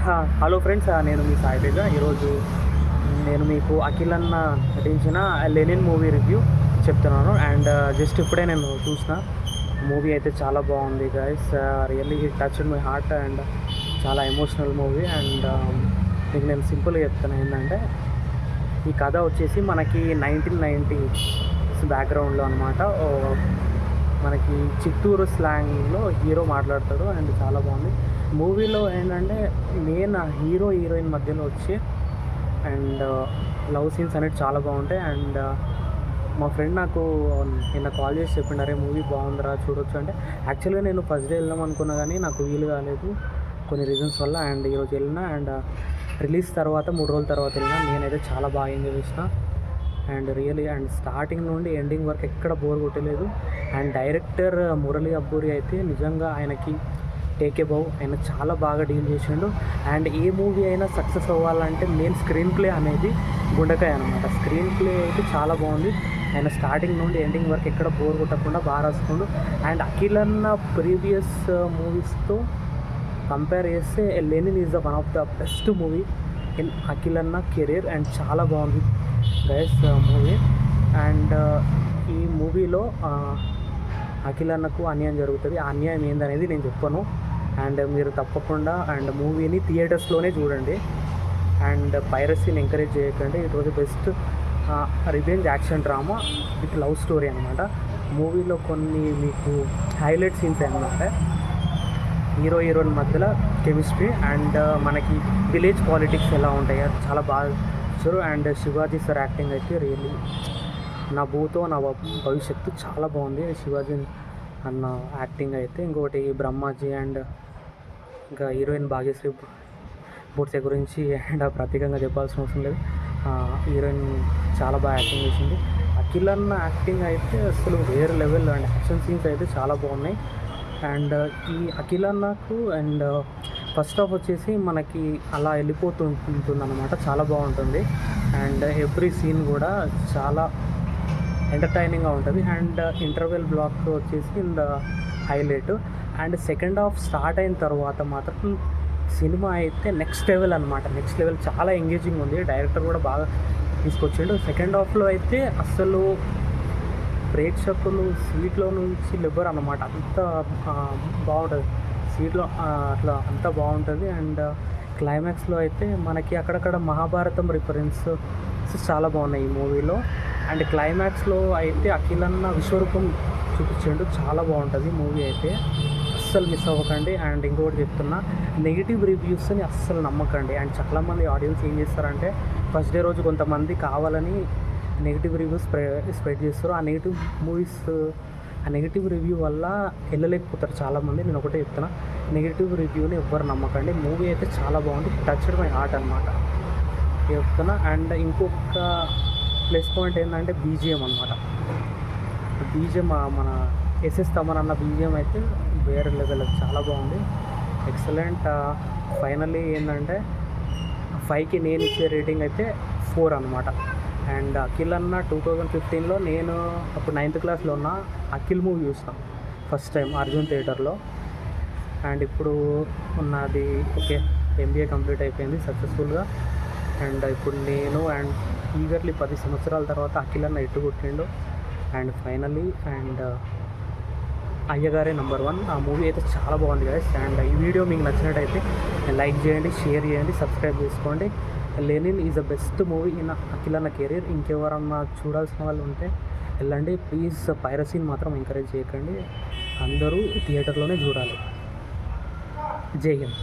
Hello friends, నేను మీ సాయి తేజ. ఈరోజు నేను మీకు అఖిల్ అన్న నటించిన లెనిన్ మూవీ రివ్యూ చెప్తున్నాను. అండ్ జస్ట్ ఇప్పుడే నేను చూసిన మూవీ అయితే చాలా బాగుంది guys. Really hit touched my heart and చాలా ఎమోషనల్ మూవీ. అండ్ మీకు నేను సింపుల్గా చెప్తాను ఏంటంటే, ఈ కథ వచ్చేసి మనకి 1990s బ్యాక్గ్రౌండ్లో అనమాట. మనకి చిత్తూరు స్లాంగ్లో హీరో మాట్లాడతాడు అండ్ చాలా బాగుంది. మూవీలో ఏంటంటే మెయిన్ హీరో హీరోయిన్ మధ్యలో వచ్చి అండ్ లవ్ సీన్స్ అనేవి చాలా బాగుంటాయి. అండ్ మా ఫ్రెండ్ నాకు నిన్న కాల్ చేసి చెప్పిండు, అరే మూవీ బాగుందిరా చూడొచ్చు అంటే. యాక్చువల్గా నేను ఫస్ట్ డే వెళ్దాం అనుకున్నా కానీ నాకు వీలు కాలేదు కొన్ని రీజన్స్ వల్ల. అండ్ ఈరోజు వెళ్ళిన అండ్ రిలీజ్ తర్వాత 3 రోజుల తర్వాత వెళ్ళినా. నేనైతే చాలా బాగా ఎంజాయ్ చేసిన అండ్ రియలీ అండ్ స్టార్టింగ్ నుండి ఎండింగ్ వరకు ఎక్కడ బోర్ కొట్టలేదు. అండ్ డైరెక్టర్ మురళీ అబ్బూరి అయితే నిజంగా ఆయనకి టేకే బావు, ఆయన చాలా బాగా డీల్ చేసిండు. అండ్ ఏ మూవీ అయినా సక్సెస్ అవ్వాలంటే మెయిన్ స్క్రీన్ ప్లే అనేది గుండెకాయ అనమాట. స్క్రీన్ ప్లే అయితే చాలా బాగుంది. ఆయన స్టార్టింగ్ నుండి ఎండింగ్ వరకు ఎక్కడ బోర్ కొట్టకుండా బాగా రాసుకుండు. అండ్ అఖిల్ అన్న ప్రీవియస్ మూవీస్తో కంపేర్ చేస్తే Lenin is one of the best movie in Akhil అన్న కెరీర్. అండ్ చాలా బాగుంది గైస్ మూవీ. అండ్ ఈ మూవీలో అఖిల్ అన్నకు అన్యాయం జరుగుతుంది. ఆ అన్యాయం ఏందనేది నేను చెప్పను. అండ్ మీరు తప్పకుండా అండ్ మూవీని థియేటర్స్లోనే చూడండి. అండ్ పైరసీని ఎంకరేజ్ చేయకండి. It was best revenge action drama with love story అనమాట. మూవీలో కొన్ని మీకు హైలైట్ సీన్స్ ఏంటంటే హీరో హీరోయిన్ మధ్యలో కెమిస్ట్రీ అండ్ మనకి విలేజ్ పాలిటిక్స్ ఎలా ఉంటాయి అది చాలా బాగా ఇచ్చారు. అండ్ శివాజీ సార్ యాక్టింగ్ అయితే రియల్లీ నా భూతో నా భవిష్యత్తు చాలా బాగుంది శివాజీ అన్న యాక్టింగ్ అయితే. ఇంకోటి బ్రహ్మాజీ అండ్ ఇంకా హీరోయిన్ భాగ్యశ్రీ బోట్సే గురించి అండ్ ప్రత్యేకంగా చెప్పాల్సిన అవసరం లేదు. హీరోయిన్ చాలా బాగా యాక్టింగ్ చేసింది. అఖిల్ అన్న యాక్టింగ్ అయితే అసలు వేరే లెవెల్. అండ్ యాక్షన్ సీన్స్ అయితే చాలా బాగున్నాయి. అండ్ ఈ అఖిల్ అన్నకు అండ్ ఫస్ట్ హాఫ్ వచ్చేసి మనకి అలా వెళ్ళిపోతుంటుంది అనమాట, చాలా బాగుంటుంది. అండ్ ఎవ్రీ సీన్ కూడా చాలా ఎంటర్టైనింగ్గా ఉంటుంది. అండ్ ఇంటర్వెల్ బ్లాక్ వచ్చేసి in the highlight. And second half start అయిన తర్వాత మాత్రం సినిమా అయితే నెక్స్ట్ లెవెల్ అనమాట. నెక్స్ట్ లెవెల్ చాలా ఎంగేజింగ్ ఉంది. డైరెక్టర్ కూడా బాగా తీసుకొచ్చిండు. సెకండ్ హాఫ్లో అయితే అసలు ప్రేక్షకులు సీట్లో నుంచి లెబ్బర్ అనమాట. అంత బాగుంటుంది సీట్లో, అట్లా అంత బాగుంటుంది. అండ్ క్లైమాక్స్లో అయితే మనకి అక్కడక్కడ మహాభారతం రిఫరెన్స్ చాలా బాగున్నాయి ఈ మూవీలో. అండ్ క్లైమాక్స్లో అయితే అఖిల్ అన్న విశ్వరూపం చూపించాడు, చాలా బాగుంటుంది మూవీ అయితే. అస్సలు మిస్ అవ్వకండి. అండ్ ఇంకొకటి చెప్తున్నా, నెగిటివ్ రివ్యూస్ని అస్సలు నమ్మకండి. అండ్ చాలామంది ఆడియన్స్ ఏం చేస్తారంటే ఫస్ట్ డే రోజు కొంతమంది కావాలని నెగిటివ్ రివ్యూస్ స్ప్రెడ్ చేస్తారు. ఆ నెగిటివ్ రివ్యూ వల్ల వెళ్ళలేకపోతారు చాలామంది. నేను ఒకటే చెప్తున్నా, నెగిటివ్ రివ్యూని ఎవ్వరు నమ్మకండి. మూవీ అయితే చాలా బాగుంది, టచ్డ్ మై హార్ట్ అనమాట చెప్తున్నా. అండ్ ఇంకొక ప్లస్ పాయింట్ ఏంటంటే బీజిఎం అనమాట. బీజిఎం మన ఎస్ఎస్ తమన్ అన్న బీజిఎం అయితే వేరే లెవెల్, చాలా బాగుంది, ఎక్సలెంట్. ఫైనల్లీ ఏంటంటే 5కి నేను ఇచ్చే రేటింగ్ అయితే 4 అనమాట. అండ్ అఖిల్ అన్న 2015లో నేను అప్పుడు 9th క్లాస్లో ఉన్న అఖిల్ మూవీ చూసినాం ఫస్ట్ టైం అర్జున్ థియేటర్లో. అండ్ ఇప్పుడు ఉన్నది ఓకే, ఎంబీఏ కంప్లీట్ అయిపోయింది సక్సెస్ఫుల్గా. అండ్ ఇప్పుడు నేను అండ్ ఈగర్లీ 10 సంవత్సరాల తర్వాత అఖిల్ అన్న ఎట్టు కొట్టిండు. అండ్ ఫైనల్లీ అండ్ అయ్యగారే నెంబర్ 1. ఆ మూవీ అయితే చాలా బాగుంది గైస్. అండ్ ఈ వీడియో మీకు నచ్చినట్టయితే లైక్ చేయండి, షేర్ చేయండి, సబ్స్క్రైబ్ చేసుకోండి. Lenin is the best movie in Akhil అన్న కెరీర్. ఇంకెవరన్నా చూడాల్సిన వాళ్ళు ఉంటే వెళ్ళండి ప్లీజ్. పైరసీని మాత్రం ఎంకరేజ్ చేయకండి. అందరూ థియేటర్లోనే చూడాలి. జై హింద్.